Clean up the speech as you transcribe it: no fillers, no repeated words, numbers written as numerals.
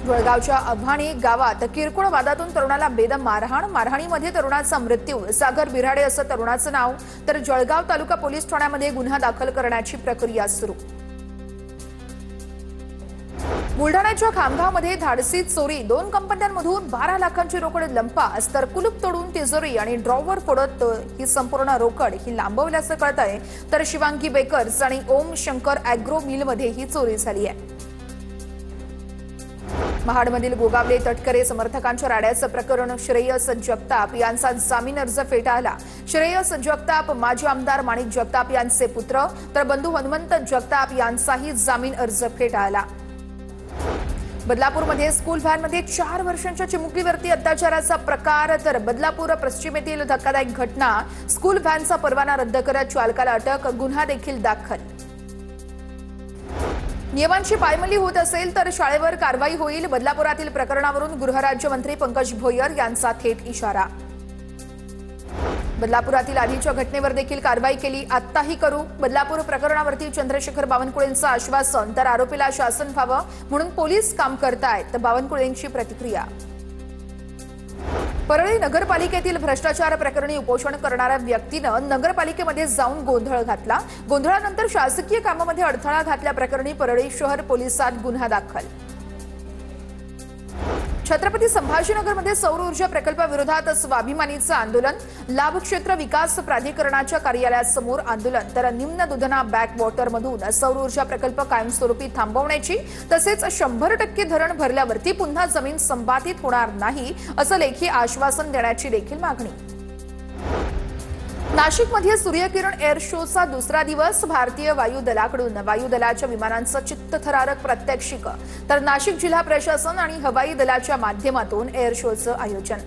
जळगावच्या अभाणी गावात किरकोळ वादातून तरुणाला बेदम मारहाणीमध्ये तरुणाचा मृत्यू। सागर बिराडे असं तरुणाचं नाव। तर जळगाव तालुका पोलीस ठाण्यामध्ये गुन्हा दाखल करण्याची प्रक्रिया सुरू। बुलढाण्याच्या खामगावमध्ये धाडसी चोरी। 2 कंपन्यांमधून 12 लाखांची रोकड लंपास, तर कुलूप तोडून तिजोरी आणि ड्रॉवर फोडत ही संपूर्ण रोकड ही लांबवल्याचं कळतंय। तर शिवांगी बेकर्स आणि ओम शंकर अॅग्रो मिलमध्ये ही चोरी झाली आहे। महाडमधील गोगावले तटकरे समर्थकांच्या राड्याचं प्रकरण। श्रेयस जगताप यांचा जामीन अर्ज फेटाळला। श्रेयस जगताप माजी आमदार माणिक जगताप यांचे पुत्र, तर बंधू हनुमंत जगताप यांचाही जामीन अर्ज फेटाळला। बदलापूरमध्ये स्कूल व्हॅनमध्ये 4 वर्षांच्या चिमुकलीवरती अत्याचाराचा प्रकार। तर बदलापूर पश्चिमेतील धक्कादायक घटना। स्कूल व्हॅनचा परवाना रद्द करत चालकाला अटक, गुन्हा देखील दाखल। नियमांची पायमल्ली होत असेल तर शाळेवर कारवाई होईल। बदलापुरातील प्रकरणावरून गृहराज्यमंत्री पंकज भोयर यांचा थेट इशारा। बदलापुरातील आधीच्या घटनेवर देखील कारवाई केली, आत्ताही करू। बदलापूर प्रकरणावरती चंद्रशेखर बावनकुळेंचं आश्वासन, तर आरोपीला शासन व्हावं म्हणून पोलीस काम करतायत, बावनकुळेंची प्रतिक्रिया। परळी नगरपालिकेतील भ्रष्टाचार प्रकरणी उपोषण करणाऱ्या व्यक्तीनं नगरपालिकेमध्ये जाऊन गोंधळ घातला। गोंधळानंतर शासकीय कामामध्ये अडथळा घातल्याप्रकरणी परळी शहर पोलिसात गुन्हा दाखल। छत्रपती संभाजीनगरमध्ये सौर ऊर्जा प्रकल्पाविरोधात स्वाभिमानीचं आंदोलन। लाभक्षेत्र विकास प्राधिकरणाच्या कार्यालयासमोर आंदोलन। तर निम्न दुधना बॅक वॉटरमधून सौर ऊर्जा प्रकल्प कायमस्वरूपी थांबवण्याची, तसेच 100% धरण भरल्यावरती पुन्हा जमीन संपादित होणार नाही असं लेखी आश्वासन देण्याची देखील मागणी। नाशिकमध्ये सूर्यकिरण एअर शोचा दुसरा दिवस। भारतीय वायुदलाकडून वायुदलाच्या विमानांचं चित्तथरारक प्रात्यक्षिक। तर नाशिक जिल्हा प्रशासन आणि हवाई दलाच्या माध्यमातून एअर शोचं आयोजन।